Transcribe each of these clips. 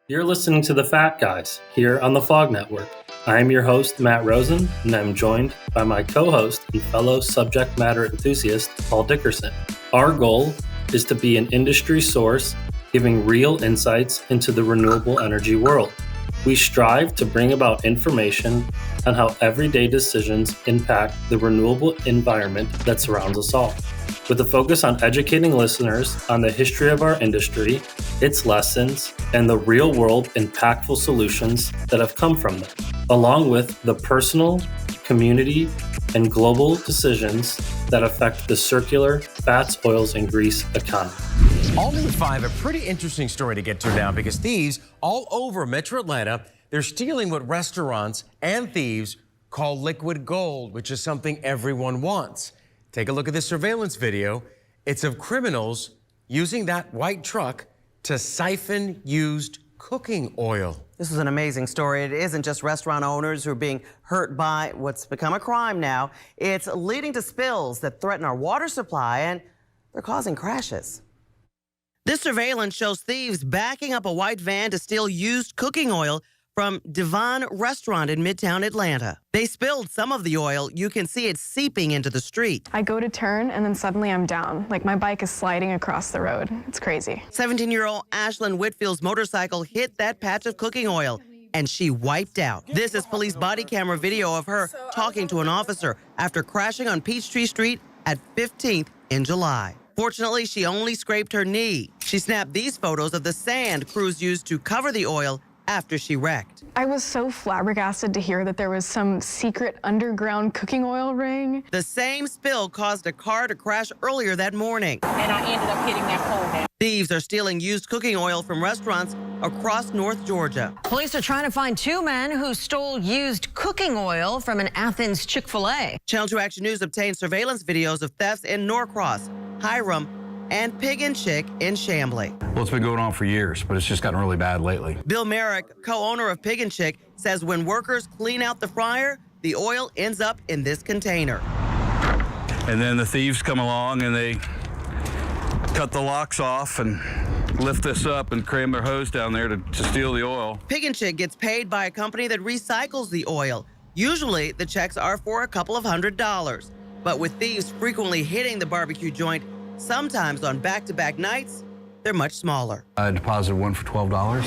You're listening to The Fat Guys here on the Fog Network. I am your host, Matt Rosen, and I'm joined by my co-host and fellow subject matter enthusiast, Paul Dickerson. Our goal is to be an industry source giving real insights into the renewable energy world. We strive to bring about information on how everyday decisions impact the renewable environment that surrounds us all, with a focus on educating listeners on the history of our industry, its lessons, and the real-world impactful solutions that have come from them, along with the personal, community, and global decisions that affect the circular fats, oils, and grease economy. All new at 5, a pretty interesting story to get to now because thieves all over Metro Atlanta, they're stealing what restaurants and thieves call liquid gold, which is something everyone wants. Take a look at this surveillance video. It's of criminals using that white truck to siphon used cooking oil. This is an amazing story. It isn't just restaurant owners who are being hurt by what's become a crime now. It's leading to spills that threaten our water supply, and they're causing crashes. This surveillance shows thieves backing up a white van to steal used cooking oil from Devon Restaurant in Midtown Atlanta. They spilled some of the oil. You can see it seeping into the street. I go to turn and then suddenly I'm down. Like my bike is sliding across the road. It's crazy. 17-year-old Ashlyn Whitfield's motorcycle hit that patch of cooking oil and she wiped out. This is police body camera video of her talking to an officer after crashing on Peachtree Street at 15th in July. Fortunately, she only scraped her knee. She snapped these photos of the sand crews used to cover the oil after she wrecked. I was so flabbergasted to hear that there was some secret underground cooking oil ring. The same spill caused a car to crash earlier that morning. And I ended up hitting that pole down. Thieves are stealing used cooking oil from restaurants across North Georgia. Police are trying to find 2 men who stole used cooking oil from an Athens Chick-fil-A. Channel 2 Action News obtained surveillance videos of thefts in Norcross, Hiram, and Pig and Chick in Chamblee. Well, it's been going on for years, but it's just gotten really bad lately. Bill Merrick, co-owner of Pig and Chick, says when workers clean out the fryer, the oil ends up in this container. And then the thieves come along and they cut the locks off and lift this up and cram their hose down there to steal the oil. Pig and Chick gets paid by a company that recycles the oil. Usually, the checks are for a couple of $100s. But with thieves frequently hitting the barbecue joint, sometimes on back-to-back nights, they're much smaller. I deposited one for $12.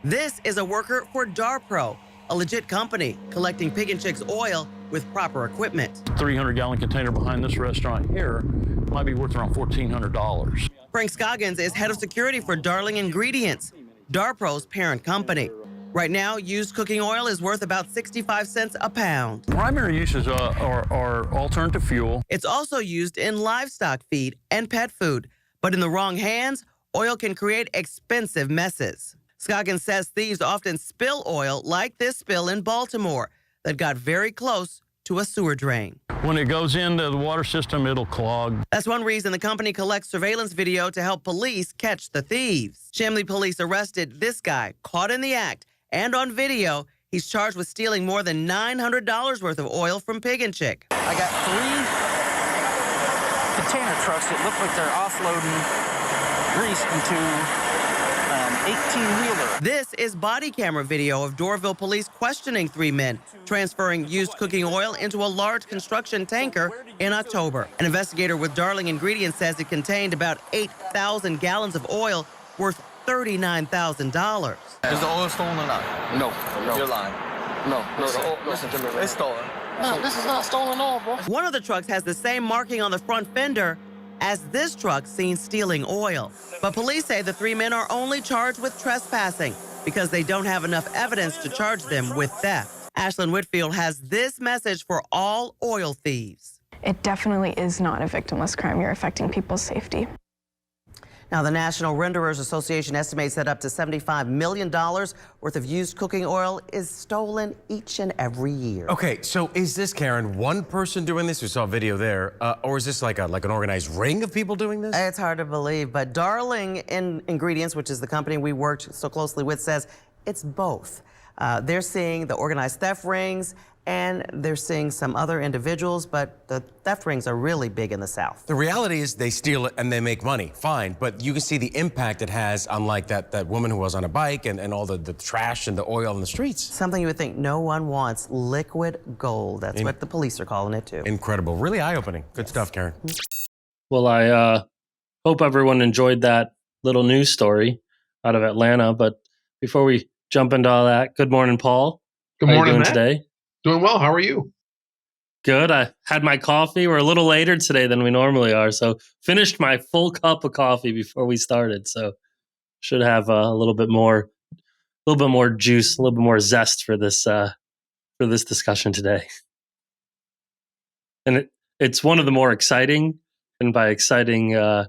This is a worker for Darpro, a legit company collecting Pig and Chick's oil with proper equipment. 300-gallon container behind this restaurant here might be worth around $1,400. Frank Scoggins is head of security for Darling Ingredients, Darpro's parent company. Right now, used cooking oil is worth about 65 cents a pound. Primary uses are alternative fuel. It's also used in livestock feed and pet food. But in the wrong hands, oil can create expensive messes. Scoggins says thieves often spill oil like this spill in Baltimore that got very close to a sewer drain. When it goes into the water system, it'll clog. That's one reason the company collects surveillance video to help police catch the thieves. Chamblee police arrested this guy, caught in the act, and on video, he's charged with stealing more than $900 worth of oil from Pig and Chick. I got 3 container trucks that look like they're offloading grease into 18-wheeler. This is body camera video of Dorville police questioning 3 men transferring used cooking oil into a large construction tanker in October. An investigator with Darling Ingredients says it contained about 8,000 gallons of oil worth $39,000. Is the oil stolen or not? No. You're lying. No. Listen to me. It's stolen. No, this is not stolen oil, bro. One of the trucks has the same marking on the front fender as this truck seen stealing oil. But police say the 3 men are only charged with trespassing because they don't have enough evidence to charge them with theft. Ashlyn Whitfield has this message for all oil thieves. It definitely is not a victimless crime. You're affecting people's safety. Now, the National Renderers Association estimates that up to $75 million worth of used cooking oil is stolen each and every year. Okay, so is this, Karen, one person doing this? We saw a video there. Or is this like an organized ring of people doing this? It's hard to believe, but Darling Ingredients, which is the company we worked so closely with, says it's both. They're seeing the organized theft rings and they're seeing some other individuals, but the theft rings are really big in the South. The reality is they steal it and they make money, fine, but you can see the impact it has on like that woman who was on a bike and all the trash and the oil in the streets. Something you would think no one wants, liquid gold. That's what the police are calling it too. Incredible, really eye-opening. Good stuff, Karen. Well, I hope everyone enjoyed that little news story out of Atlanta. But before we jump into all that, good morning, Paul. Good morning, How you doing Matt. today? Doing well. How are you? Good. I had my coffee. We're a little later today than we normally are, so finished my full cup of coffee before we started. So should have a little bit more juice, a little bit more zest for this discussion today. And it's one of the more exciting, and by exciting, I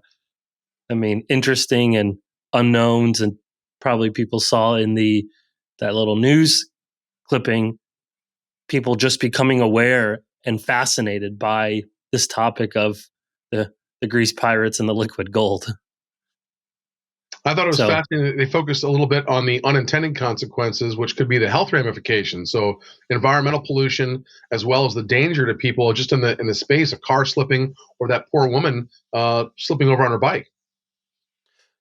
mean interesting and unknowns, and probably people saw in that little news clipping, people just becoming aware and fascinated by this topic of the grease pirates and the liquid gold. I thought it was fascinating that they focused a little bit on the unintended consequences, which could be the health ramifications. So environmental pollution, as well as the danger to people just in the space, a car slipping, or that poor woman slipping over on her bike.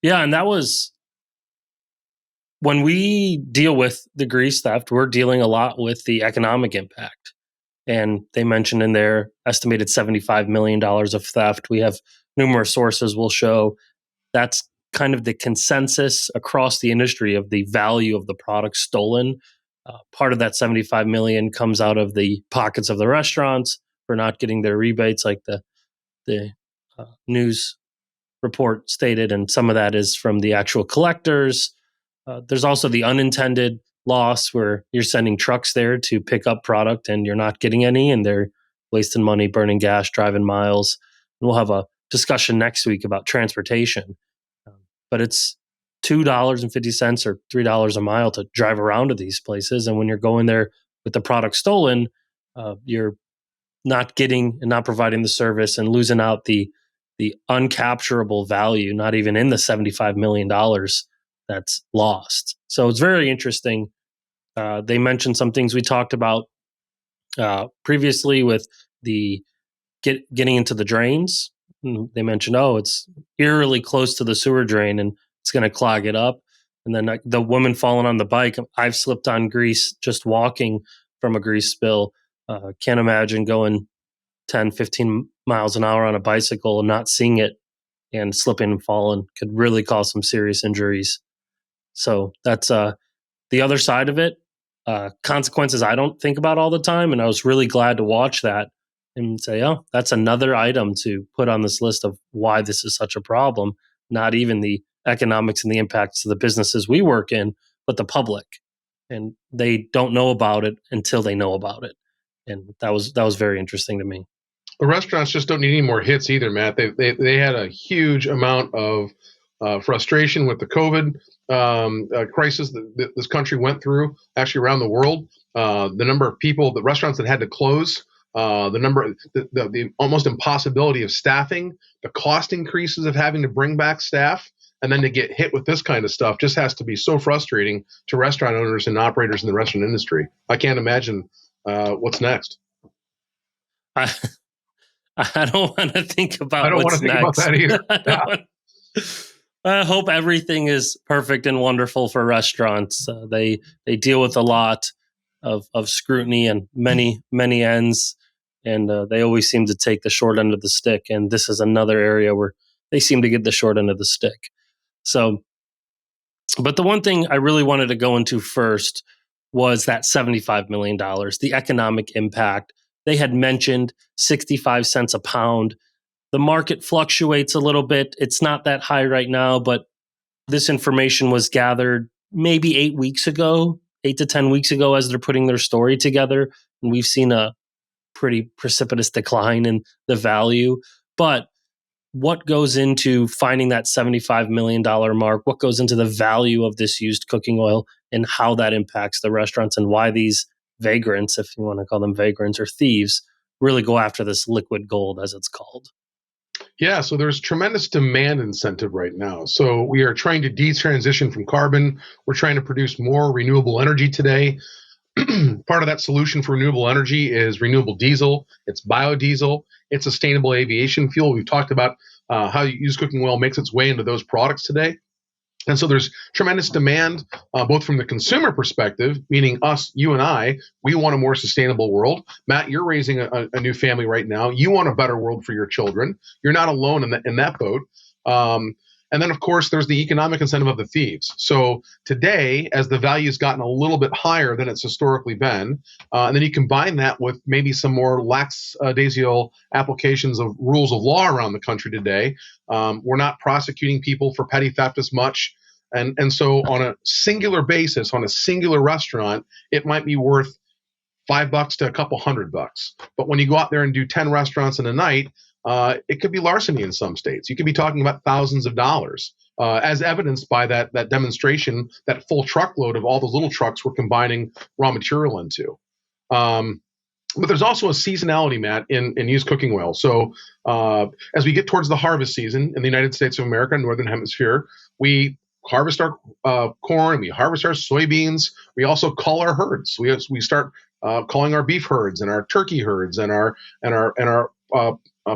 Yeah, and that was when we deal with the grease theft, we're dealing a lot with the economic impact. And they mentioned in their estimated $75 million of theft. We have numerous sources will show that's kind of the consensus across the industry of the value of the product stolen. Part of that 75 million comes out of the pockets of the restaurants for not getting their rebates, like the news report stated, and some of that is from the actual collectors. There's also the unintended loss where you're sending trucks there to pick up product and you're not getting any, and they're wasting money, burning gas, driving miles. And we'll have a discussion next week about transportation. But it's $2.50 or $3 a mile to drive around to these places. And when you're going there with the product stolen, you're not getting and not providing the service and losing out the uncapturable value, not even in the $75 million that's lost. So it's very interesting. They mentioned some things we talked about previously with the getting into the drains. They mentioned, it's eerily close to the sewer drain and it's going to clog it up. And then the woman falling on the bike, I've slipped on grease just walking from a grease spill. Can't imagine going 10, 15 miles an hour on a bicycle and not seeing it and slipping and falling could really cause some serious injuries. So that's the other side of it. Consequences I don't think about all the time. And I was really glad to watch that and say, that's another item to put on this list of why this is such a problem. Not even the economics and the impacts to the businesses we work in, but the public. And they don't know about it until they know about it. And that was very interesting to me. The restaurants just don't need any more hits either, Matt. They had a huge amount of frustration with the COVID crisis that this country went through, actually around the world. The number of people, the restaurants that had to close, the almost impossibility of staffing, the cost increases of having to bring back staff, and then to get hit with this kind of stuff just has to be so frustrating to restaurant owners and operators in the restaurant industry. I can't imagine what's next. I don't want to think about I don't want to think about that either. I hope everything is perfect and wonderful for restaurants. They deal with a lot of scrutiny and many ends, and they always seem to take the short end of the stick. And this is another area where they seem to get the short end of the stick. So, but the one thing I really wanted to go into first was that $75 million, the economic impact. They had mentioned 65 cents a pound. The market fluctuates a little bit. It's not that high right now, but this information was gathered maybe 8 to 10 weeks ago as they're putting their story together. And we've seen a pretty precipitous decline in the value. But what goes into finding that $75 million mark? What goes into the value of this used cooking oil and how that impacts the restaurants and why these vagrants, if you want to call them vagrants or thieves, really go after this liquid gold, as it's called? Yeah, so there's tremendous demand incentive right now. So we are trying to detransition from carbon. We're trying to produce more renewable energy today. part of that solution for renewable energy is renewable diesel. It's biodiesel. It's sustainable aviation fuel. We've talked about how used cooking oil makes its way into those products today. And so there's tremendous demand, both from the consumer perspective, meaning us, you and I, we want a more sustainable world. Matt, you're raising a new family right now. You want a better world for your children. You're not alone in that boat. And then, of course, there's the economic incentive of the thieves. So today, as the value's gotten a little bit higher than it's historically been, and then you combine that with maybe some more lackadaisical applications of rules of law around the country today, we're not prosecuting people for petty theft as much. And so on a singular basis, on a singular restaurant, it might be worth $5 to a couple $100. But when you go out there and do 10 restaurants in a night, it could be larceny in some states. You could be talking about thousands of dollars, as evidenced by that demonstration, that full truckload of all the little trucks we're combining raw material into. But there's also a seasonality, Matt, in used cooking oil. So as we get towards the harvest season in the United States of America, Northern Hemisphere, we harvest our corn, we harvest our soybeans, we also cull our herds. We start culling our beef herds and our turkey herds and our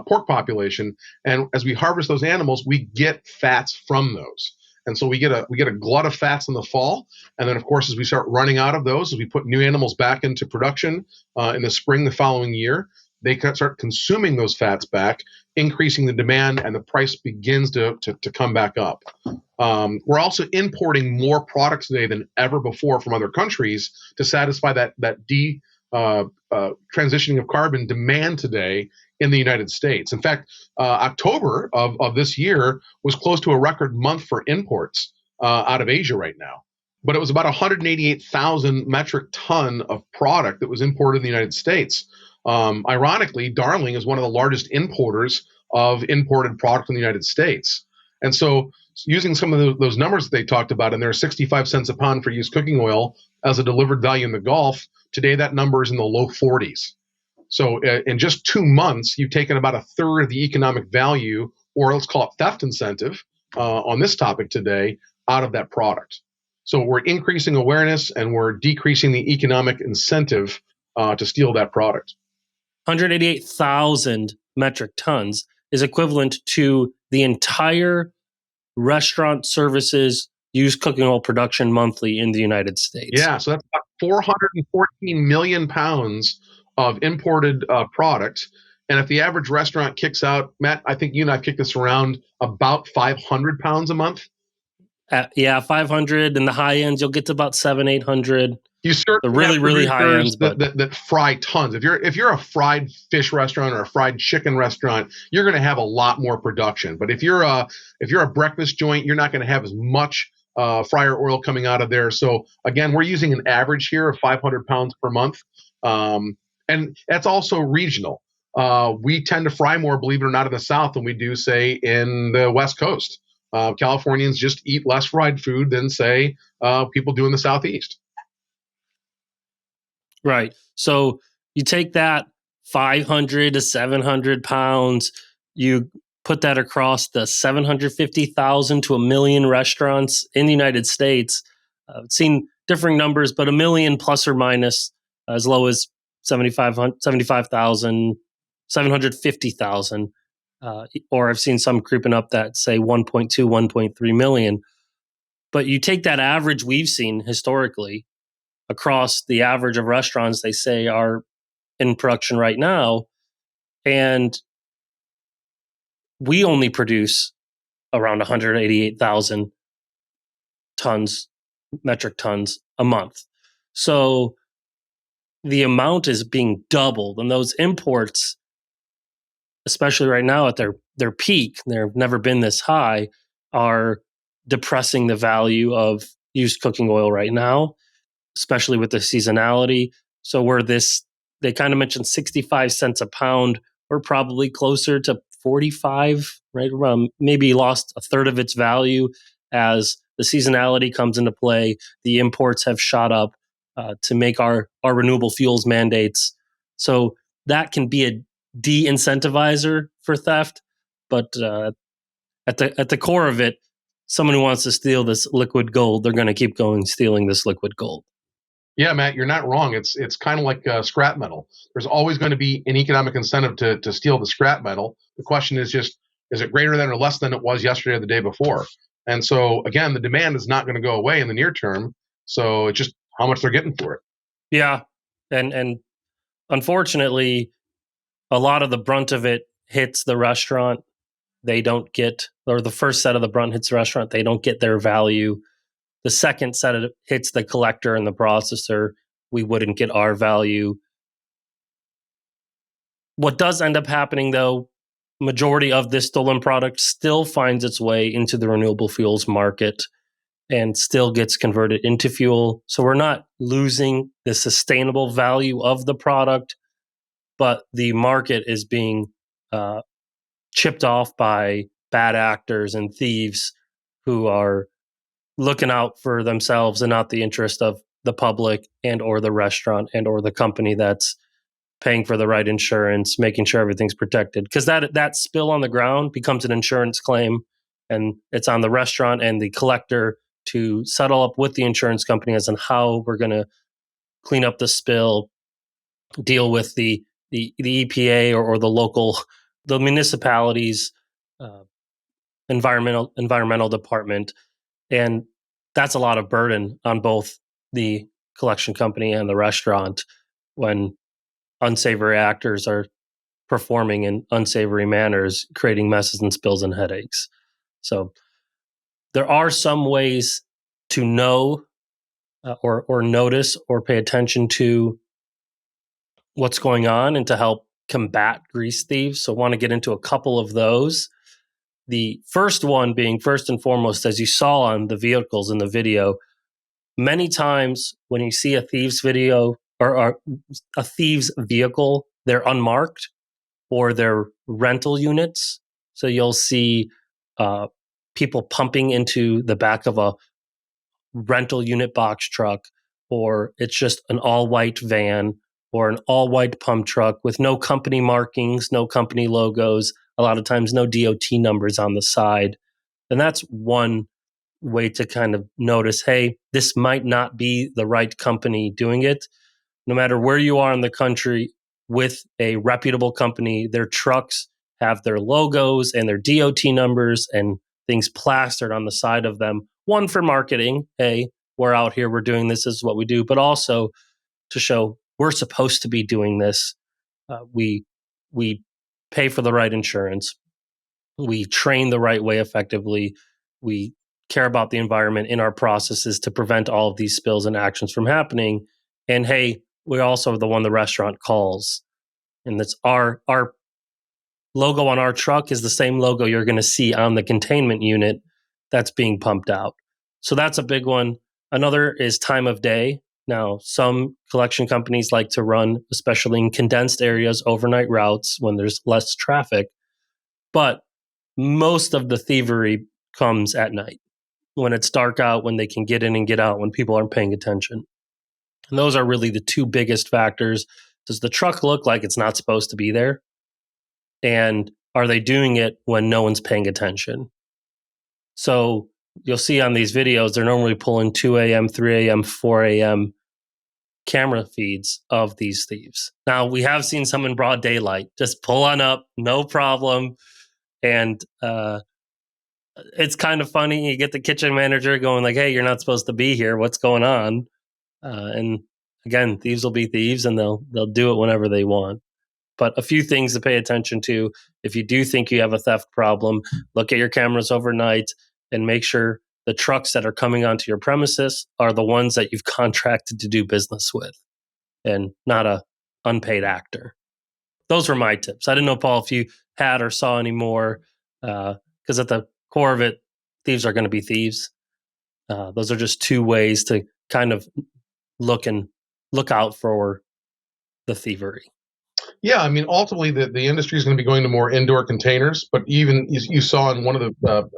pork population. And as we harvest those animals, we get fats from those. And so we get a glut of fats in the fall. And then, of course, as we start running out of those, as we put new animals back into production in the spring the following year, they start consuming those fats back, increasing the demand, and the price begins to come back up. We're also importing more products today than ever before from other countries to satisfy that transitioning of carbon demand today in the United States. In fact, October of this year was close to a record month for imports out of Asia right now. But it was about 188,000 metric ton of product that was imported in the United States. Ironically, Darling is one of the largest importers of imported product in the United States. And so using some of those numbers that they talked about, and there are 65 cents a pound for used cooking oil as a delivered value in the Gulf, today that number is in the low 40s. So in just 2 months, you've taken about a third of the economic value, or let's call it theft incentive, on this topic today, out of that product. So we're increasing awareness and we're decreasing the economic incentive to steal that product. 188,000 metric tons is equivalent to the entire restaurant services used cooking oil production monthly in the United States. Yeah, so that's about 414 million pounds of imported product. And if the average restaurant kicks out, Matt, I think you and I kicked this around, about 500 pounds a month. Yeah, 500. In the high ends, you'll get to about 700-800. You certainly the really high ends that fry tons. If you're a fried fish restaurant or a fried chicken restaurant, you're going to have a lot more production. But if you're a breakfast joint, you're not going to have as much fryer oil coming out of there. So again, we're using an average here of 500 pounds per month, and that's also regional. We tend to fry more, believe it or not, in the South than we do, say, in the West Coast. Californians just eat less fried food than, say, people do in the Southeast. Right. So you take that 500 to 700 pounds, you put that across the 750,000 to 1 million restaurants in the United States. I've seen differing numbers, but 1 million plus or minus, as low as 75,000, 750,000. Or I've seen some creeping up that say 1.2, 1.3 million. But you take that average we've seen historically across the average of restaurants they say are in production right now, and we only produce around 188,000 metric tons a month. So the amount is being doubled, and those imports, especially right now at their peak, they've never been this high, are depressing the value of used cooking oil right now, especially with the seasonality. So they kind of mentioned 65 cents a pound. We're probably closer to 45, right? Around, maybe lost a third of its value as the seasonality comes into play. The imports have shot up to make our renewable fuels mandates. So that can be a de-incentivizer for theft. But at the core of it, someone who wants to steal this liquid gold, they're going to keep going stealing this liquid gold. Yeah, Matt, you're not wrong. It's kind of like scrap metal. There's always going to be an economic incentive to steal the scrap metal. The question is just, is it greater than or less than it was yesterday or the day before? And so again, the demand is not going to go away in the near term. So it's just how much they're getting for it. Yeah, and unfortunately, a lot of the brunt of it hits the restaurant. They don't get, or the first set of the brunt hits the restaurant. They don't get their value. The second set of it hits the collector and the processor. We wouldn't get our value. What does end up happening, though, majority of this stolen product still finds its way into the renewable fuels market and still gets converted into fuel. So we're not losing the sustainable value of the product, but the market is being chipped off by bad actors and thieves who are looking out for themselves and not the interest of the public and or the restaurant and or the company that's paying for the right insurance, making sure everything's protected. Because that spill on the ground becomes an insurance claim, and it's on the restaurant and the collector to settle up with the insurance company as in how we're going to clean up the spill, deal with the EPA or the municipalities environmental department. And that's a lot of burden on both the collection company and the restaurant when unsavory actors are performing in unsavory manners, creating messes and spills and headaches. So there are some ways to know or notice or pay attention to what's going on and to help combat grease thieves. So I want to get into a couple of those. The first one being, first and foremost, as you saw on the vehicles in the video, many times when you see a thief's video or a thief's vehicle, they're unmarked or they're rental units. So you'll see people pumping into the back of a rental unit box truck, or it's just an all-white van or an all-white pump truck with no company markings, no company logos, a lot of times no DOT numbers on the side. And that's one way to kind of notice, hey, this might not be the right company doing it. No matter where you are in the country with a reputable company, their trucks have their logos and their DOT numbers and things plastered on the side of them. One, for marketing, hey, we're out here, we're doing this is what we do, but also to show we're supposed to be doing this. We pay for the right insurance. We train the right way effectively. We care about the environment in our processes to prevent all of these spills and actions from happening. And hey, we're also the one the restaurant calls. And that's our logo on our truck is the same logo you're going to see on the containment unit that's being pumped out. So that's a big one. Another is time of day. Now, some collection companies like to run, especially in condensed areas, overnight routes when there's less traffic. But most of the thievery comes at night when it's dark out, when they can get in and get out, when people aren't paying attention. And those are really the two biggest factors. Does the truck look like it's not supposed to be there? And are they doing it when no one's paying attention? So you'll see on these videos, they're normally pulling 2 a.m., 3 a.m., 4 a.m. camera feeds of these thieves. Now, we have seen some in broad daylight. Just pull on up, no problem. And it's kind of funny. You get the kitchen manager going like, hey, you're not supposed to be here. What's going on? And again, thieves will be thieves and they'll do it whenever they want. But a few things to pay attention to. If you do think you have a theft problem, look at your cameras overnight and make sure the trucks that are coming onto your premises are the ones that you've contracted to do business with and not a unpaid actor. Those were my tips. I didn't know, Paul, if you had or saw any more, because at the core of it, thieves are going to be thieves. Those are just two ways to kind of look out for the thievery. Yeah, I mean, ultimately, the industry is going to be going to more indoor containers. But even you saw in one of the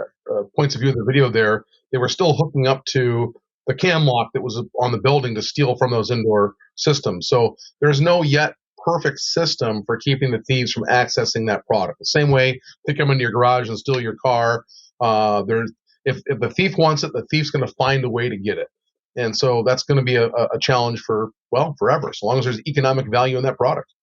points of view of the video there, they were still hooking up to the cam lock that was on the building to steal from those indoor systems. So there's no yet perfect system for keeping the thieves from accessing that product. The same way they come into your garage and steal your car. If the thief wants it, the thief's going to find a way to get it. And so that's going to be a challenge for, well, forever, as long as there's economic value in that product.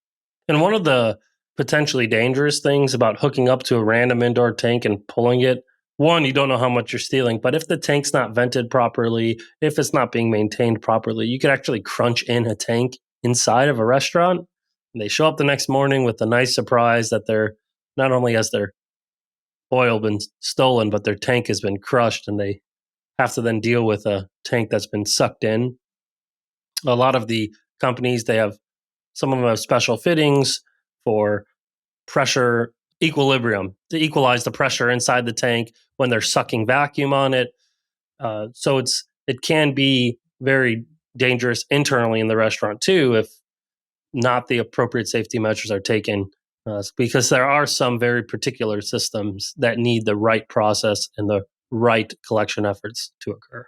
And one of the potentially dangerous things about hooking up to a random indoor tank and pulling it, one, you don't know how much you're stealing, but if the tank's not vented properly, if it's not being maintained properly, you could actually crunch in a tank inside of a restaurant. And they show up the next morning with a nice surprise that they're not only has their oil been stolen, but their tank has been crushed, and they have to then deal with a tank that's been sucked in. A lot of the companies, some of them have special fittings for pressure equilibrium to equalize the pressure inside the tank when they're sucking vacuum on it. So it can be very dangerous internally in the restaurant too if not the appropriate safety measures are taken, because there are some very particular systems that need the right process and the right collection efforts to occur.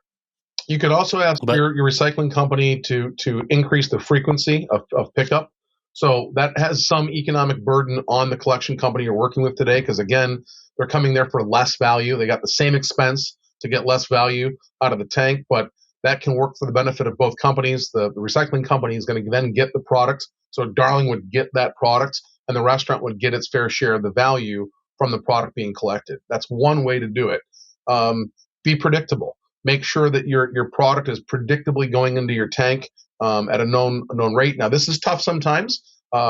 You could also ask your recycling company to increase the frequency of pickup. So that has some economic burden on the collection company you're working with today, because again, they're coming there for less value. They got the same expense to get less value out of the tank, but that can work for the benefit of both companies. The recycling company is going to then get the product. So Darling would get that product, and the restaurant would get its fair share of the value from the product being collected. That's one way to do it. Be predictable. Make sure that your product is predictably going into your tank at a known rate. Now, this is tough sometimes.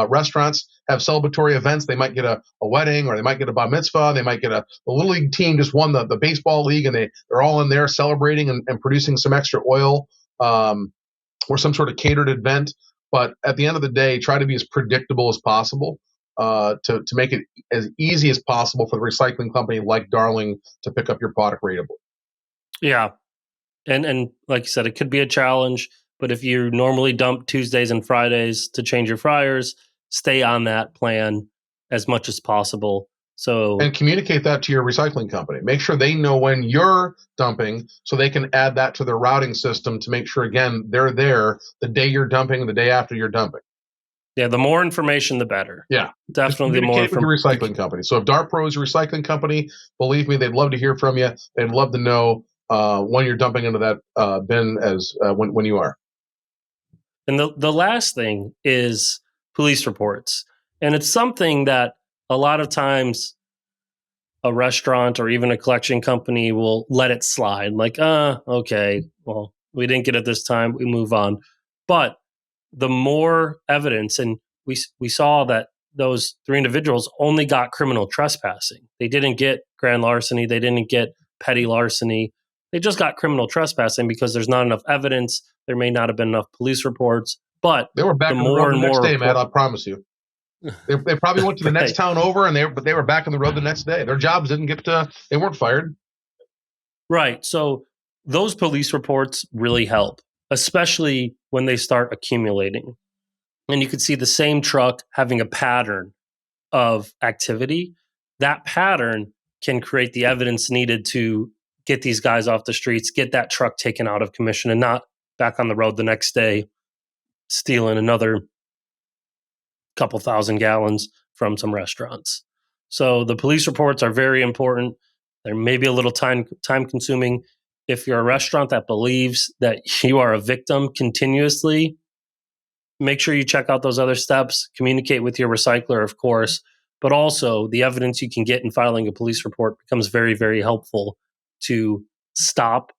Restaurants have celebratory events. They might get a wedding, or they might get a bar mitzvah. They might get a little league team just won the baseball league, and they're all in there celebrating and producing some extra oil, or some sort of catered event. But at the end of the day, try to be as predictable as possible to make it as easy as possible for the recycling company like Darling to pick up your product ratably. Yeah. And like you said, it could be a challenge, but if you normally dump Tuesdays and Fridays to change your fryers, stay on that plan as much as possible. And communicate that to your recycling company. Make sure they know when you're dumping so they can add that to their routing system to make sure, again, they're there the day you're dumping, the day after you're dumping. Yeah, the more information, the better. Yeah. Definitely the more with your recycling company. So if DartPro is your recycling company, believe me, they'd love to hear from you. They'd love to know when you're dumping into that bin when you are. And the last thing is police reports. And it's something that a lot of times a restaurant or even a collection company will let it slide. Like, okay, well, we didn't get it this time, we move on. But the more evidence, and we saw that those three individuals only got criminal trespassing. They didn't get grand larceny. They didn't get petty larceny. They just got criminal trespassing because there's not enough evidence. There may not have been enough police reports, but they were back on the road the next day, Matt. I promise you. They probably went to the next town over, but they were back on the road the next day. Their jobs didn't they weren't fired. Right. So those police reports really help, especially when they start accumulating. And you could see the same truck having a pattern of activity. That pattern can create the evidence needed to get these guys off the streets, get that truck taken out of commission, and not back on the road the next day, stealing another couple thousand gallons from some restaurants. So the police reports are very important. They're maybe a little time consuming. If you're a restaurant that believes that you are a victim continuously, make sure you check out those other steps, communicate with your recycler, of course, but also the evidence you can get in filing a police report becomes very, very helpful to stop.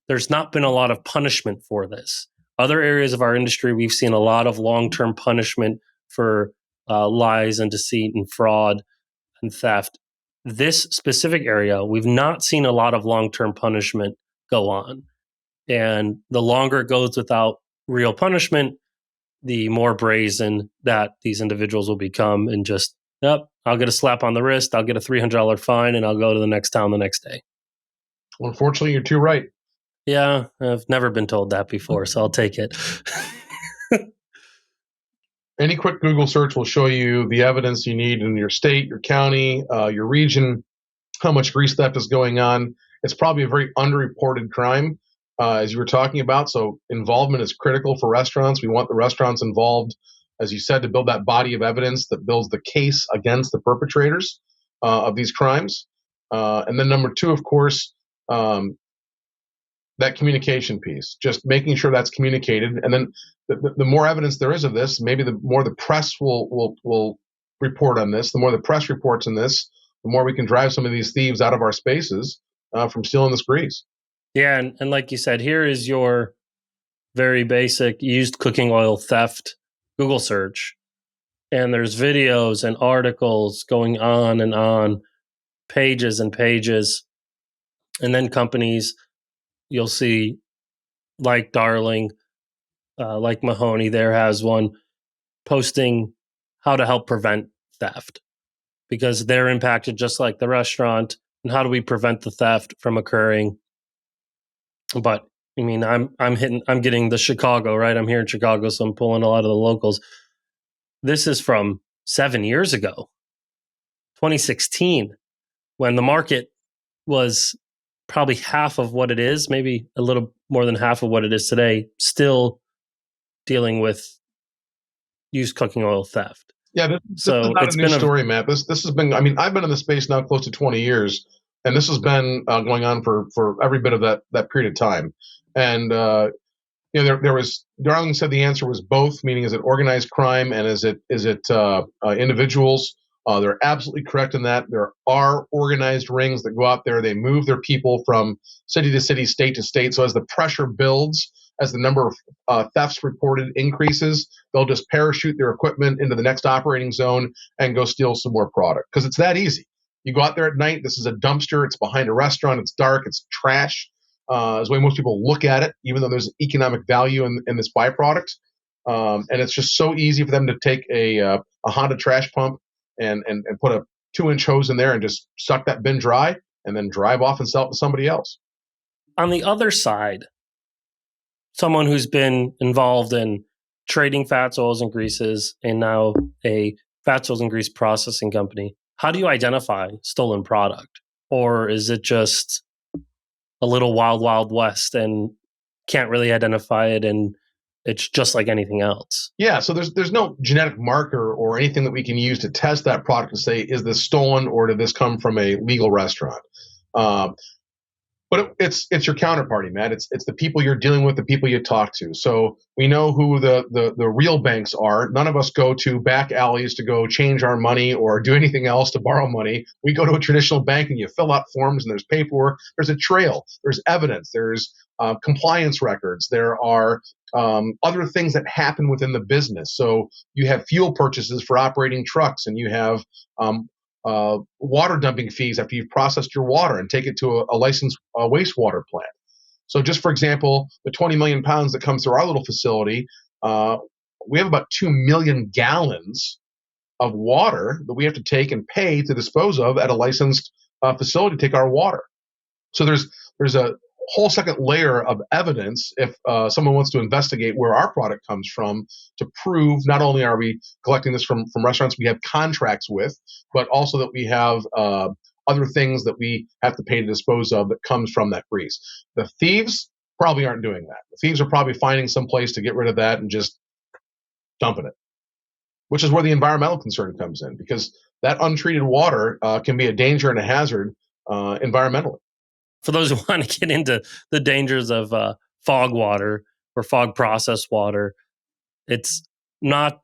There's not been a lot of punishment for this. Other areas of our industry, we've seen a lot of long-term punishment for lies and deceit and fraud and theft. This specific area, we've not seen a lot of long-term punishment go on. And the longer it goes without real punishment, the more brazen that these individuals will become and just, yep, I'll get a slap on the wrist, I'll get a $300 fine, and I'll go to the next town the next day. Well, unfortunately, you're too right. Yeah, I've never been told that before, so I'll take it. Any quick Google search will show you the evidence you need in your state, your county, your region, how much grease theft is going on. It's probably a very underreported crime, as you were talking about. So involvement is critical for restaurants. We want the restaurants involved, as you said, to build that body of evidence that builds the case against the perpetrators of these crimes. And then number two, of course, that communication piece, just making sure that's communicated. And then the more evidence there is of this, maybe the more the press will report on this. The more the press reports on this, the more we can drive some of these thieves out of our spaces from stealing this grease. Yeah, and like you said, here is your very basic used cooking oil theft Google search. And there's videos and articles going on, pages and pages. And then companies, you'll see, like Darling, like Mahoney, there has one posting how to help prevent theft because they're impacted just like the restaurant. And how do we prevent the theft from occurring? But I mean, I'm getting the Chicago, right? I'm here in Chicago, so I'm pulling a lot of the locals. This is from 7 years ago, 2016, when the market was probably half of what it is, maybe a little more than half of what it is today, still dealing with used cooking oil theft. Yeah, this is not a new story, Matt. This has been. I mean, I've been in the space now close to 20 years, and this has been going on for every bit of that period of time. And there was, Darling said the answer was both, meaning is it organized crime and is it individuals? They're absolutely correct in that. There are organized rings that go out there. They move their people from city to city, state to state. So as the pressure builds, as the number of thefts reported increases, they'll just parachute their equipment into the next operating zone and go steal some more product. Because it's that easy. You go out there at night, this is a dumpster, it's behind a restaurant, it's dark, it's trash. Is the way most people look at it, even though there's economic value in this byproduct. And it's just so easy for them to take a Honda trash pump and put a 2-inch hose in there and just suck that bin dry and then drive off and sell it to somebody else. On the other side, someone who's been involved in trading fats, oils, and greases, and now a fats, oils, and grease processing company, how do you identify stolen product? Or is it just a little wild, wild west and can't really identify it and it's just like anything else? Yeah, so there's no genetic marker or anything that we can use to test that product to say, is this stolen or did this come from a legal restaurant? But it's your counterparty, Matt. It's the people you're dealing with, the people you talk to. So we know who the real banks are. None of us go to back alleys to go change our money or do anything else to borrow money. We go to a traditional bank and you fill out forms and there's paperwork. There's a trail. There's evidence. There's compliance records. There are other things that happen within the business. So you have fuel purchases for operating trucks, and you have water dumping fees after you've processed your water and take it to a licensed wastewater plant. So just for example, the 20 million pounds that comes through our little facility, we have about 2 million gallons of water that we have to take and pay to dispose of at a licensed facility to take our water. So there's a whole second layer of evidence if someone wants to investigate where our product comes from to prove not only are we collecting this from restaurants we have contracts with, but also that we have other things that we have to pay to dispose of that comes from that grease. The thieves probably aren't doing that. The thieves are probably finding some place to get rid of that and just dumping it, which is where the environmental concern comes in, because that untreated water can be a danger and a hazard environmentally. For those who want to get into the dangers of fog water or fog processed water, it's not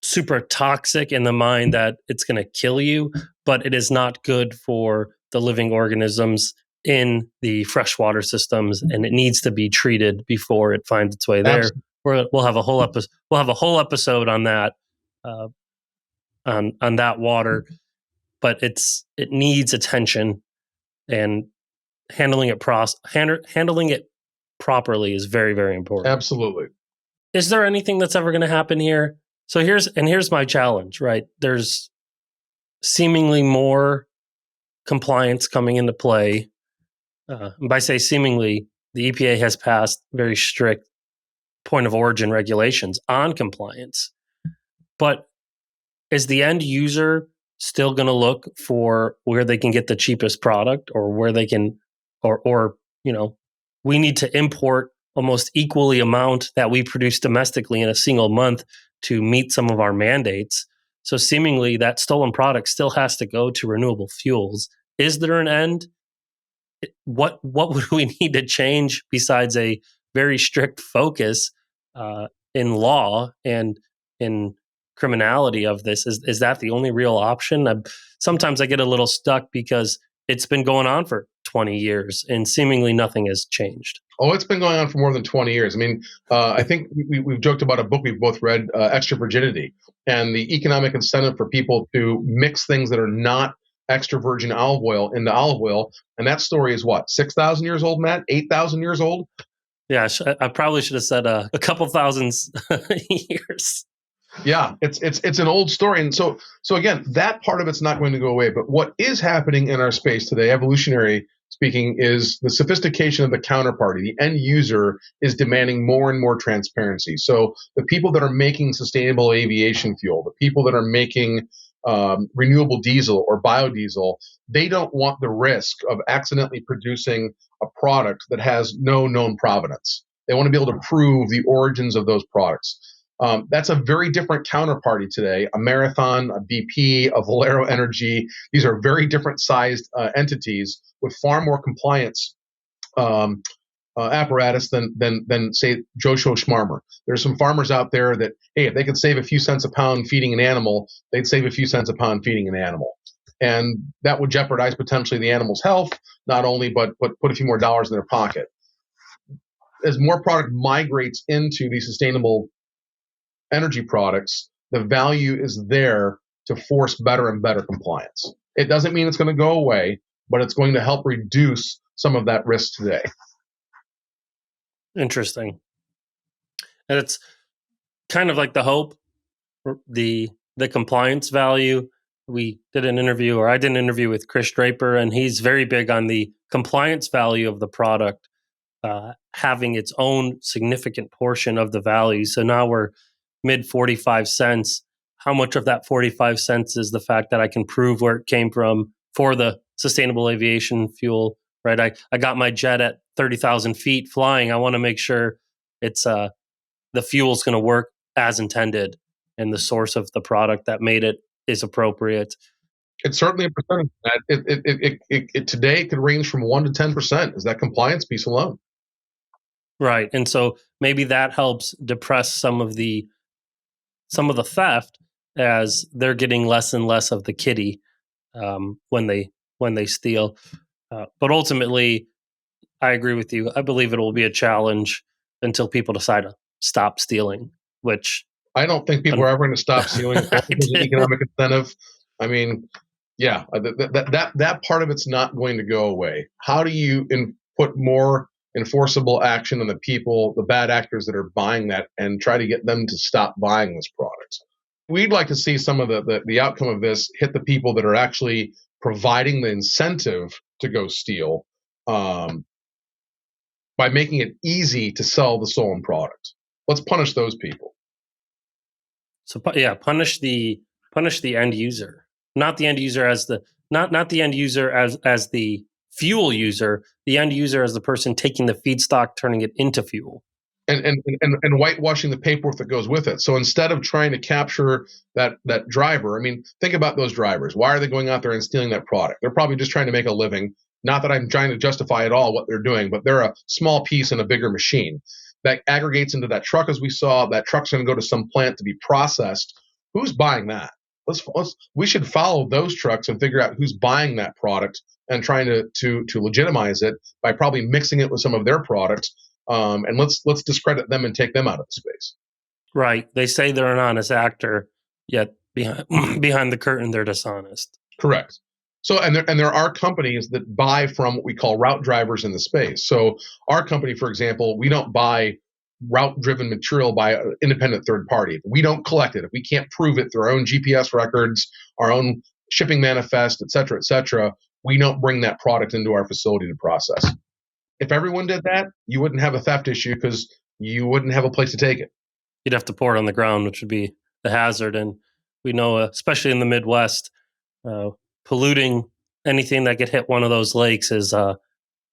super toxic in the mind that it's going to kill you, but it is not good for the living organisms in the freshwater systems, and it needs to be treated before it finds its way there. We'll have a whole episode on that, on that water, but it needs attention, and handling it properly is very, very important. Absolutely. Is there anything that's ever going to happen here? So here's my challenge, right? There's seemingly more compliance coming into play. And by say seemingly, the EPA has passed very strict point of origin regulations on compliance. But is the end user still going to look for where they can get the cheapest product, or where they can, or we need to import almost equally amount that we produce domestically in a single month to meet some of our mandates? So seemingly that stolen product still has to go to renewable fuels. Is there an end? what would we need to change besides a very strict focus in law and in criminality of this? Is that the only real option? Sometimes I get a little stuck because it's been going on for 20 years and seemingly nothing has changed. Oh, it's been going on for more than 20 years. I mean, I think we've joked about a book we've both read, Extra Virginity, and the economic incentive for people to mix things that are not extra virgin olive oil into olive oil. And that story is what, 6,000 years old, Matt? 8,000 years old? Yeah, I probably should have said a couple thousand years. Yeah, it's an old story, and so again, that part of it's not going to go away. But what is happening in our space today, evolutionary speaking, is the sophistication of the counterparty. The end user is demanding more and more transparency. So the people that are making sustainable aviation fuel, the people that are making renewable diesel or biodiesel, they don't want the risk of accidentally producing a product that has no known provenance. They want to be able to prove the origins of those products. That's a very different counterparty today. A Marathon, a BP, a Valero Energy. These are very different sized entities with far more compliance apparatus than say Joe Schmarmer. There's some farmers out there that, hey, if they could save a few cents a pound feeding an animal, they'd save a few cents a pound feeding an animal. And that would jeopardize potentially the animal's health, not only, but put a few more dollars in their pocket. As more product migrates into these sustainable energy products, the value is there to force better and better compliance. It doesn't mean it's going to go away, but it's going to help reduce some of that risk today. Interesting. And it's kind of like the hope, the compliance value. We did an interview, or I did an interview with Chris Draper, and he's very big on the compliance value of the product having its own significant portion of the value. So now we're mid 45 cents. How much of that 45 cents is the fact that I can prove where it came from for the sustainable aviation fuel, right? I got my jet at 30,000 feet flying. I want to make sure it's the fuel's going to work as intended and the source of the product that made it is appropriate. It's certainly a percentage. It today it could range from 1 to 10%. Is that compliance piece alone? Right. And so maybe that helps depress some of the theft as they're getting less and less of the kitty when they steal. But ultimately, I agree with you. I believe it will be a challenge until people decide to stop stealing, which I don't think people are ever going to stop stealing. There's an economic incentive. I mean, yeah, that part of it's not going to go away. How do you put more enforceable action on the people, the bad actors that are buying that, and try to get them to stop buying this product? We'd like to see some of the outcome of this hit the people that are actually providing the incentive to go steal by making it easy to sell the stolen product. Let's punish those people. So yeah, punish the end user, not the end user as the not the end user as the fuel user, the end user as the person taking the feedstock, turning it into fuel. And whitewashing the paperwork that goes with it. So instead of trying to capture that driver, I mean, think about those drivers. Why are they going out there and stealing that product? They're probably just trying to make a living. Not that I'm trying to justify at all what they're doing, but they're a small piece in a bigger machine that aggregates into that truck. As we saw, that truck's going to go to some plant to be processed. Who's buying that? We should follow those trucks and figure out who's buying that product and trying to legitimize it by probably mixing it with some of their products. And let's discredit them and take them out of the space. Right. They say they're an honest actor, yet behind the curtain they're dishonest. Correct. So and there are companies that buy from what we call route drivers in the space. So our company, for example, we don't buy route-driven material by an independent third party. If we don't collect it, if we can't prove it through our own GPS records, our own shipping manifest, et cetera, we don't bring that product into our facility to process. If everyone did that, you wouldn't have a theft issue because you wouldn't have a place to take it. You'd have to pour it on the ground, which would be the hazard. And we know, especially in the Midwest, polluting anything that could hit one of those lakes is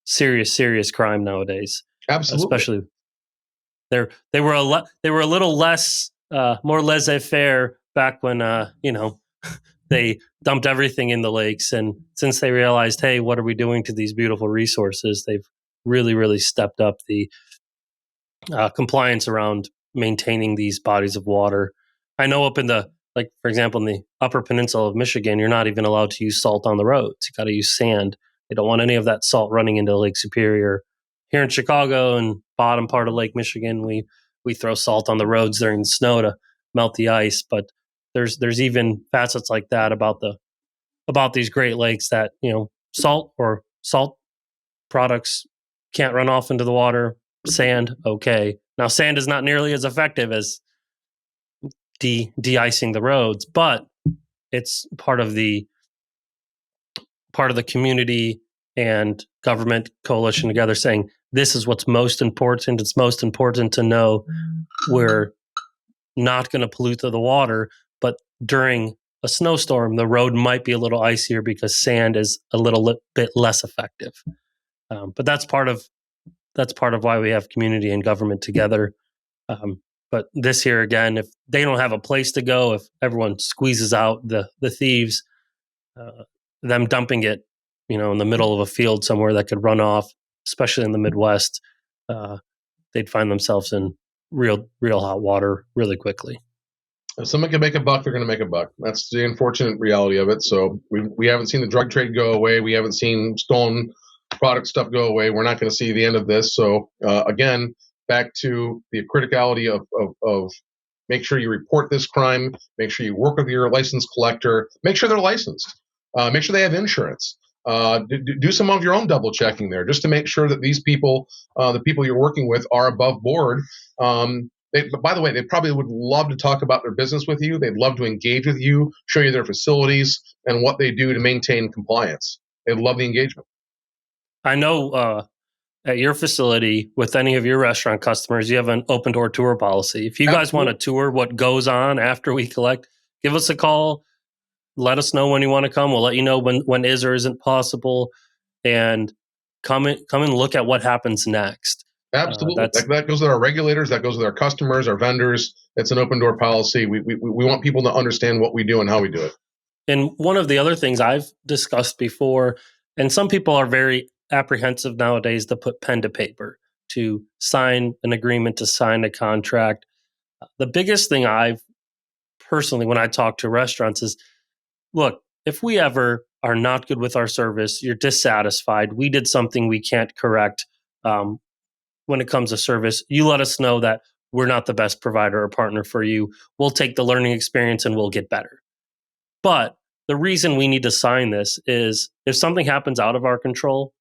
serious crime nowadays. Absolutely. Especially they were a little less more laissez-faire back when they dumped everything in the lakes. And since they realized, hey, what are we doing to these beautiful resources? They've really, really stepped up the compliance around maintaining these bodies of water. I know up in the, like, for example, in the Upper Peninsula of Michigan, you're not even allowed to use salt on the roads. You got to use sand. They don't want any of that salt running into Lake Superior. Here in Chicago and bottom part of Lake Michigan, we throw salt on the roads during the snow to melt the ice. But there's even facets like that about these Great Lakes that, salt or salt products can't run off into the water. Sand, okay. Now, sand is not nearly as effective as de-icing the roads, but it's part of the community and government coalition together saying this is what's most important. It's most important to know we're not going to pollute the water, but during a snowstorm, the road might be a little icier because sand is a little bit less effective. But that's part of why we have community and government together. But this year, again, if they don't have a place to go, if everyone squeezes out the thieves, them dumping it, in the middle of a field somewhere that could run off, especially in the Midwest, they'd find themselves in real hot water really quickly. If someone can make a buck, they're going to make a buck. That's the unfortunate reality of it. So we haven't seen the drug trade go away. We haven't seen stolen product stuff go away. We're not going to see the end of this. So again, back to the criticality of make sure you report this crime, make sure you work with your licensed collector, make sure they're licensed, make sure they have insurance. Do some of your own double checking there just to make sure that these people, the people you're working with, are above board. By the way, they probably would love to talk about their business with you. They'd love to engage with you, show you their facilities and what they do to maintain compliance. They'd love the engagement. I know at your facility, with any of your restaurant customers, you have an open door tour policy. If you guys want to tour what goes on after we collect, give us a call. Let us know when you want to come. We'll let you know when is or isn't possible, and come and look at what happens next. Absolutely. That goes with our regulators. That goes with our customers, our vendors. It's an open door policy. We want people to understand what we do and how we do it. And one of the other things I've discussed before, and some people are very apprehensive nowadays to put pen to paper, to sign an agreement, to sign a contract. The biggest thing I've personally, when I talk to restaurants, is, look, if we ever are not good with our service, you're dissatisfied, we did something we can't correct when it comes to service, you let us know that we're not the best provider or partner for you. We'll take the learning experience and we'll get better. But the reason we need to sign this is if something happens out of our control,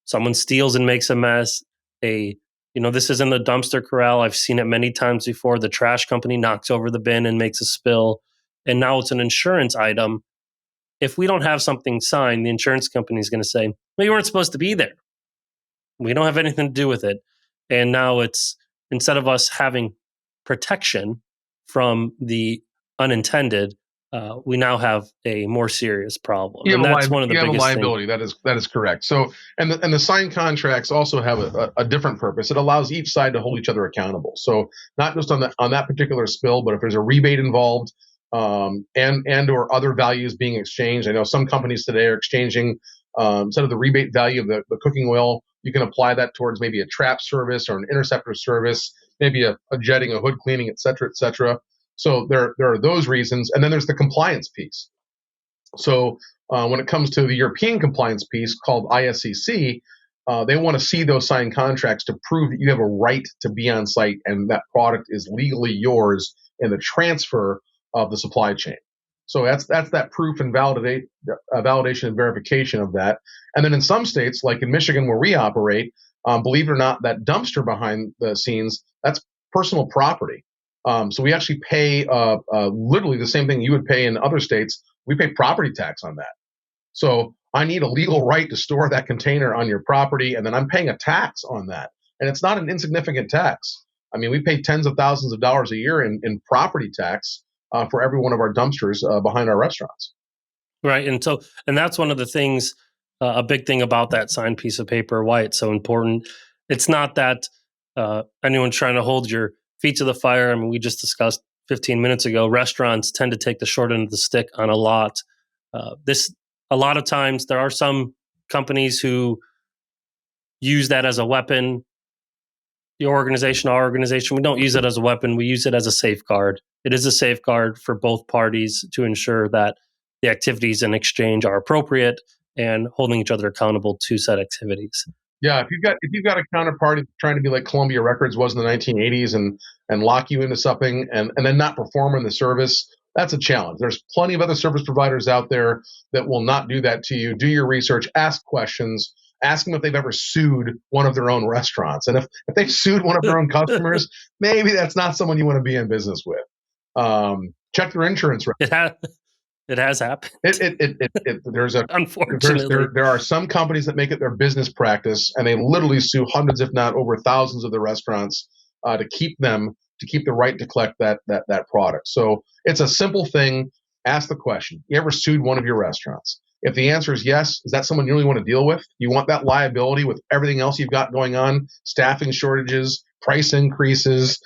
someone steals and makes a mess, this is in the dumpster corral. I've seen it many times before. The trash company knocks over the bin and makes a spill, and now it's an insurance item. If we don't have something signed, the insurance company is going to say, well, you weren't supposed to be there. We don't have anything to do with it. And now it's, instead of us having protection from the unintended, we now have a more serious problem. And that's one of the biggest things. Liability. That is correct. So, and the signed contracts also have a different purpose. It allows each side to hold each other accountable. So not just on that particular spill, but if there's a rebate involved, and or other values being exchanged. I know some companies today are exchanging instead of the rebate value of the cooking oil, you can apply that towards maybe a trap service or an interceptor service, maybe a jetting, a hood cleaning, et cetera, et cetera. So there are those reasons. And then there's the compliance piece. So when it comes to the European compliance piece called ISCC, they want to see those signed contracts to prove that you have a right to be on site and that product is legally yours in the transfer of the supply chain. So that's that proof and validation and verification of that. And then in some states, like in Michigan where we operate, believe it or not, that dumpster behind the scenes, that's personal property. So we actually pay literally the same thing you would pay in other states. We pay property tax on that. So I need a legal right to store that container on your property, and then I'm paying a tax on that. And it's not an insignificant tax. I mean, we pay tens of thousands of dollars a year in property tax for every one of our dumpsters behind our restaurants. Right. And that's one of the things, a big thing about that signed piece of paper, why it's so important. It's not that anyone's trying to hold your feet to the fire. I mean, we just discussed 15 minutes ago, restaurants tend to take the short end of the stick on a lot. A lot of times there are some companies who use that as a weapon. Our organization, we don't use it as a weapon. We use it as a safeguard. It is a safeguard for both parties to ensure that the activities in exchange are appropriate and holding each other accountable to said activities. Yeah, if you've got a counterparty trying to be like Columbia Records was in the 1980s and lock you into something and then not perform in the service, that's a challenge. There's plenty of other service providers out there that will not do that to you. Do your research, ask questions, ask them if they've ever sued one of their own restaurants. And if they've sued one of their own customers, maybe that's not someone you want to be in business with. Check their insurance record. It has happened. Unfortunately, there are some companies that make it their business practice, and they literally sue hundreds, if not over thousands, of the restaurants to keep the right to collect that product. So it's a simple thing. Ask the question: you ever sued one of your restaurants? If the answer is yes, is that someone you really want to deal with? You want that liability with everything else you've got going on? Staffing shortages, price increases,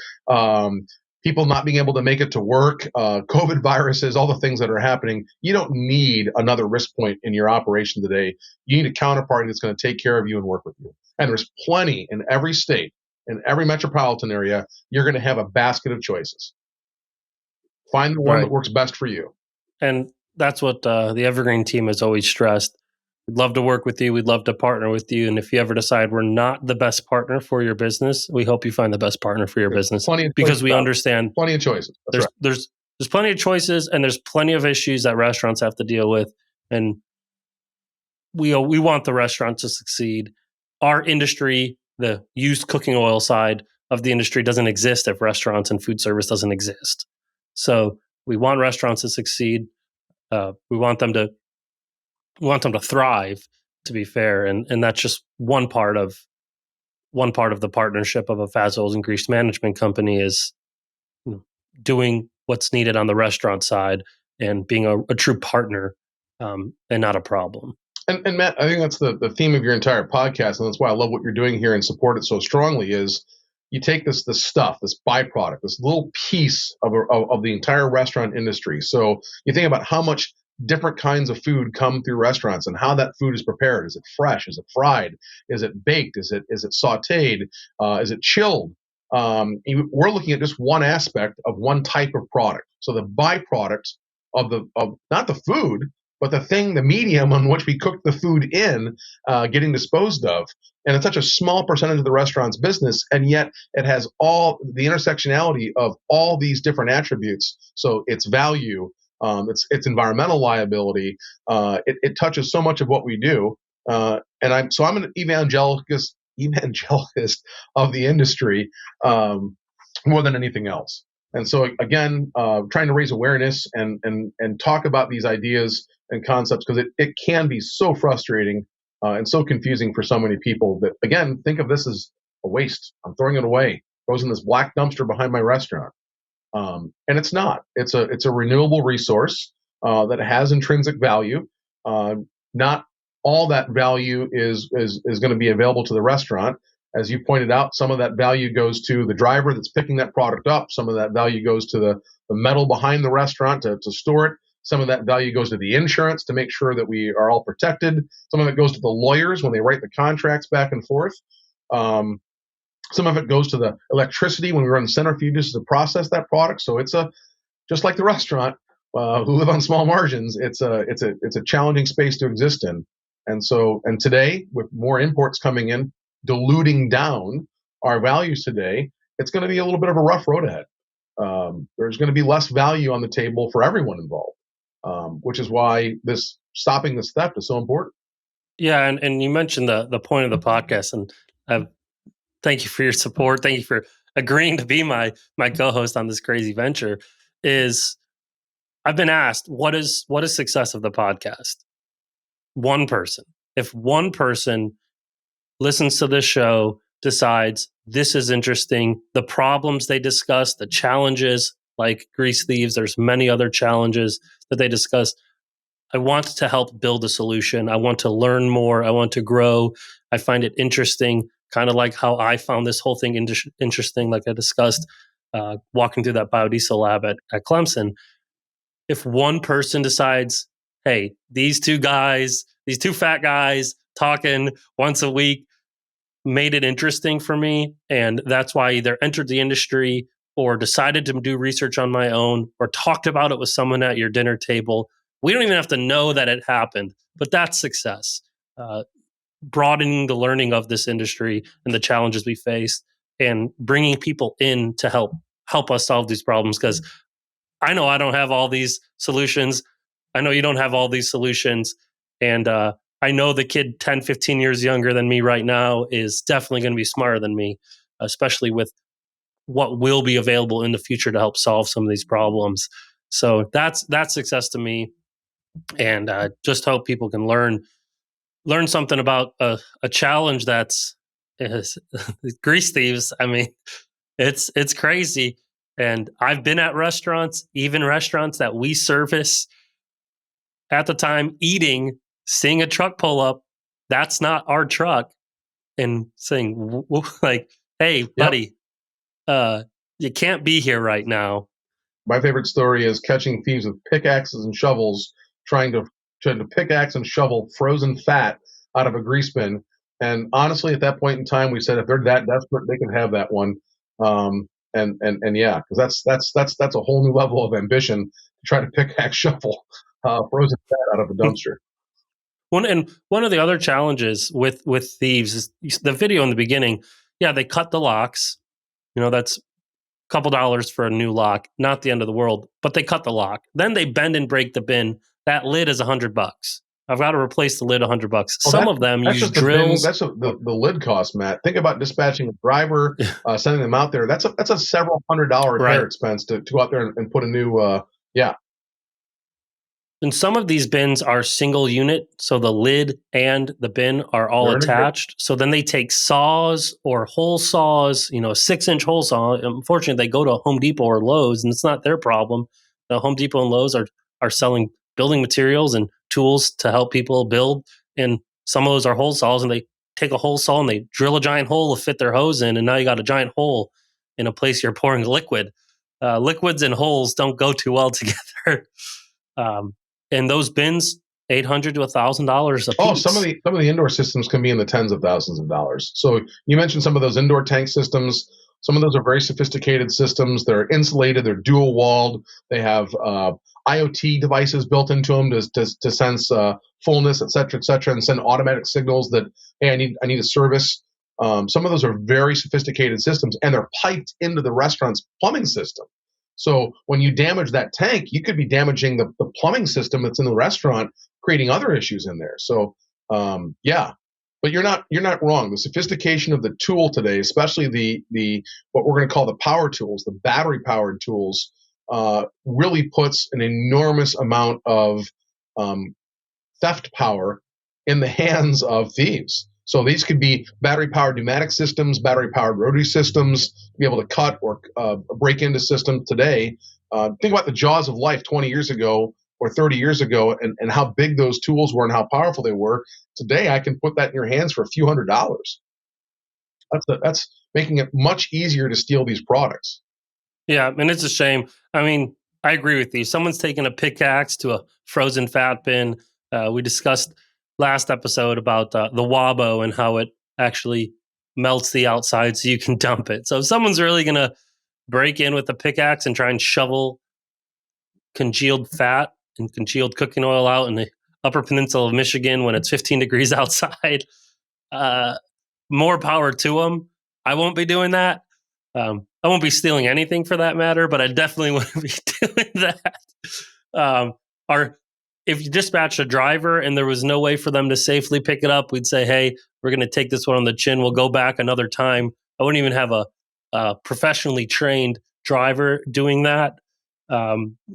people not being able to make it to work, COVID viruses, all the things that are happening. You don't need another risk point in your operation today. You need a counterparty that's going to take care of you and work with you. And there's plenty in every state, in every metropolitan area. You're going to have a basket of choices. Find the one that works best for you. And that's what the Evergreen team has always stressed. We'd love to work with you. We'd love to partner with you. And if you ever decide we're not the best partner for your business, we hope you find the best partner for your business. Because we understand plenty of choices. There's plenty of choices, and there's plenty of issues that restaurants have to deal with. And we want the restaurant to succeed. Our industry, the used cooking oil side of the industry, doesn't exist if restaurants and food service doesn't exist. So we want restaurants to succeed. We want them to thrive, to be fair, and that's just one part of the partnership of a fast oils and grease management company is doing what's needed on the restaurant side and being a true partner and not a problem. And Matt, I think that's the theme of your entire podcast, and that's why I love what you're doing here and support it so strongly. Is you take this stuff, this byproduct, this little piece of the entire restaurant industry. So you think about how much different kinds of food come through restaurants and how that food is prepared. Is it fresh? Is it fried? Is it baked? Is it sautéed? Is it chilled? We're looking at just one aspect of one type of product. So the byproduct of not the food, but the medium on which we cook the food in, getting disposed of. And it's such a small percentage of the restaurant's business, and yet it has all the intersectionality of all these different attributes. So its value, its environmental liability, it touches so much of what we do. I'm an evangelist of the industry more than anything else. And so again, trying to raise awareness and talk about these ideas and concepts, because it can be so frustrating and so confusing for so many people that, again, think of this as a waste. I'm throwing it away. It goes in this black dumpster behind my restaurant. And it's not. It's a renewable resource that has intrinsic value. Not all that value is going to be available to the restaurant. As you pointed out, some of that value goes to the driver that's picking that product up. Some of that value goes to the metal behind the restaurant to store it. Some of that value goes to the insurance to make sure that we are all protected. Some of it goes to the lawyers when they write the contracts back and forth. Some of it goes to the electricity when we run centrifuges to process that product. So it's just like the restaurant who live on small margins. It's a challenging space to exist in. And today, with more imports coming in, diluting down our values today, it's going to be a little bit of a rough road ahead. There's going to be less value on the table for everyone involved, which is why stopping this theft is so important. Yeah, and you mentioned the point of the podcast, and thank you for your support. Thank you for agreeing to be my co-host on this crazy venture. I've been asked, what is success of the podcast? One person. If one person listens to this show, decides this is interesting, the problems they discuss, the challenges like grease thieves, there's many other challenges that they discuss. I want to help build a solution. I want to learn more. I want to grow. I find it interesting, kind of like how I found this whole thing interesting, like I discussed. walking through that biodiesel lab at Clemson. If one person decides, hey, these two fat guys talking once a week made it interesting for me, and that's why I either entered the industry or decided to do research on my own or talked about it with someone at your dinner table. We don't even have to know that it happened, but that's success. Broadening the learning of this industry and the challenges we face, and bringing people in to help us solve these problems. Because I know I don't have all these solutions. I know you don't have all these solutions. And I know the kid 10, 15 years younger than me right now is definitely going to be smarter than me, especially with what will be available in the future to help solve some of these problems. So that's success to me. And just hope people can learn something about a challenge that's grease thieves. I mean, it's crazy. And I've been at restaurants, even restaurants that we service at the time, eating, seeing a truck pull up. That's not our truck. And saying like, hey, buddy, you can't be here right now. My favorite story is catching thieves with pickaxes and shovels trying to pickaxe and shovel frozen fat out of a grease bin. And honestly, at that point in time, we said if they're that desperate, they can have that one. And yeah, because that's a whole new level of ambition to try to pickaxe shovel frozen fat out of a dumpster. One of the other challenges with thieves is the video in the beginning. Yeah, they cut the locks. That's couple dollars for a new lock, not the end of the world, but they cut the lock. Then they bend and break the bin. That lid is $100. I've got to replace the lid $100. Well, Some of them use drills. That's the lid cost, Matt. Think about dispatching a driver, sending them out there. That's a several $100 repair expense to go out there and put a new And some of these bins are single unit, so the lid and the bin are all attached. So then they take saws or hole saws, a 6-inch hole saw. Unfortunately, they go to Home Depot or Lowe's, and it's not their problem. The Home Depot and Lowe's are selling building materials and tools to help people build. And some of those are hole saws, and they take a hole saw and they drill a giant hole to fit their hose in, and now you got a giant hole in a place you're pouring liquid. Liquids and holes don't go too well together. And those bins, $800 to $1,000 a piece. Oh, some of the indoor systems can be in the tens of thousands of dollars. So you mentioned some of those indoor tank systems. Some of those are very sophisticated systems. They're insulated. They're dual walled. They have IoT devices built into them to sense fullness, et cetera, and send automatic signals that, hey, I need a service. Some of those are very sophisticated systems, and they're piped into the restaurant's plumbing system. So when you damage that tank, you could be damaging the plumbing system that's in the restaurant, creating other issues in there. So yeah, but you're not wrong. The sophistication of the tool today, especially the what we're going to call the power tools, the battery powered tools, really puts an enormous amount of theft power in the hands of thieves. So these could be battery-powered pneumatic systems, battery-powered rotary systems, to be able to cut or break into systems today. Think about the jaws of life 20 years ago or 30 years ago and how big those tools were and how powerful they were. Today, I can put that in your hands for a few $100s. That's making it much easier to steal these products. Yeah, and it's a shame. I mean, I agree with you. Someone's taking a pickaxe to a frozen fat bin. We discussed last episode about the Wabo and how it actually melts the outside so you can dump it. So if someone's really going to break in with a pickaxe and try and shovel congealed fat and congealed cooking oil out in the Upper Peninsula of Michigan when it's 15 degrees outside, more power to them. I won't be doing that. I won't be stealing anything for that matter, but I definitely wouldn't be doing that. If you dispatched a driver and there was no way for them to safely pick it up, we'd say, hey, we're going to take this one on the chin. We'll go back another time. I wouldn't even have a professionally trained driver doing that.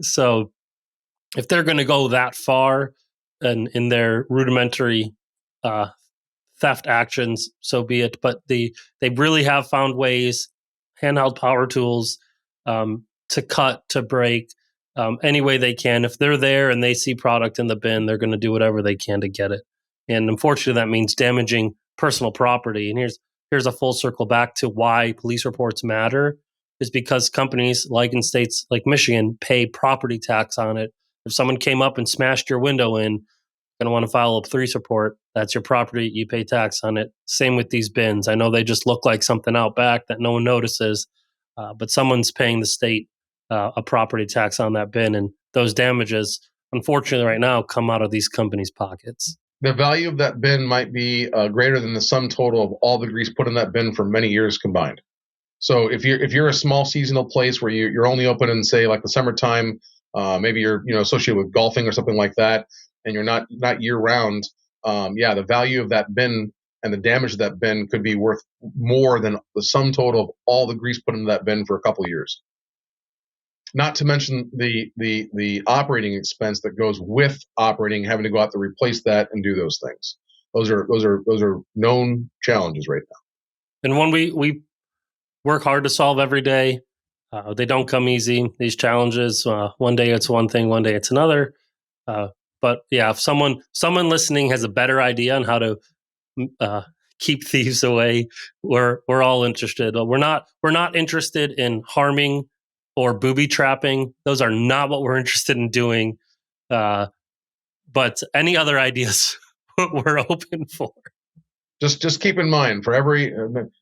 So if they're going to go that far in their rudimentary theft actions, so be it. But they really have found ways, handheld power tools, to cut, to break, any way they can. If they're there and they see product in the bin, they're going to do whatever they can to get it. And unfortunately, that means damaging personal property. And here's a full circle back to why police reports matter. is because companies like in states like Michigan pay property tax on it. If someone came up and smashed your window in, going to want to file a police report. That's your property. You pay tax on it. Same with these bins. I know they just look like something out back that no one notices, but someone's paying the state a property tax on that bin. And those damages, unfortunately, right now come out of these companies' pockets. The value of that bin might be greater than the sum total of all the grease put in that bin for many years combined. So if you're a small seasonal place where you're only open in, say, like the summertime, maybe you're associated with golfing or something like that, and you're not year round, the value of that bin and the damage of that bin could be worth more than the sum total of all the grease put into that bin for a couple of years. Not to mention the operating expense that goes with operating, having to go out to replace that and do those things. Those are known challenges right now. And when we work hard to solve every day, they don't come easy. These challenges, one day it's one thing, one day it's another. But yeah, if someone listening has a better idea on how to keep thieves away, we're all interested. We're not interested in harming or booby trapping. Those are not what we're interested in doing. But any other ideas, we're open for. Just keep in mind, for every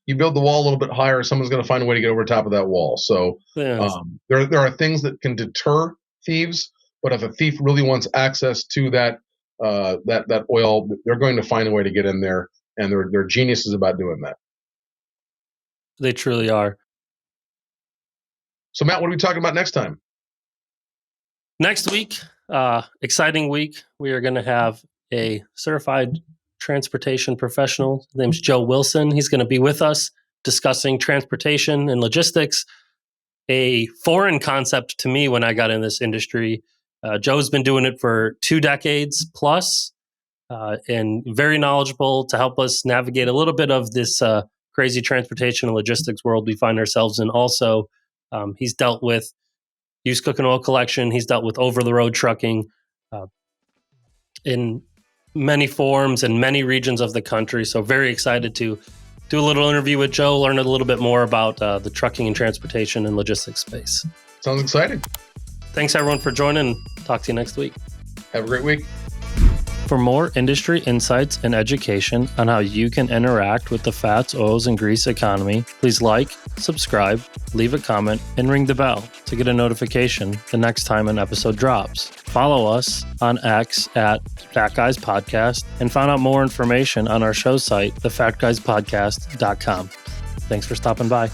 you build the wall a little bit higher, someone's going to find a way to get over top of that wall. So Yes. There are things that can deter thieves, but if a thief really wants access to that oil, they're going to find a way to get in there, and they're geniuses about doing that. They truly are. So Matt, what are we talking about next time? Next week, exciting week. We are going to have a certified transportation professional. His name's Joe Wilson. He's going to be with us discussing transportation and logistics, a foreign concept to me when I got in this industry. Joe's been doing it for 2 decades plus, and very knowledgeable to help us navigate a little bit of this crazy transportation and logistics world we find ourselves in. Also, he's dealt with used cooking oil collection. He's dealt with over-the-road trucking in many forms and many regions of the country. So very excited to do a little interview with Joe, learn a little bit more about the trucking and transportation and logistics space. Sounds exciting. Thanks, everyone, for joining. Talk to you next week. Have a great week. For more industry insights and education on how you can interact with the fats, oils, and grease economy, please like, subscribe, leave a comment, and ring the bell to get a notification the next time an episode drops. Follow us on X at Fat Guys Podcast and find out more information on our show site, thefatguyspodcast.com. Thanks for stopping by.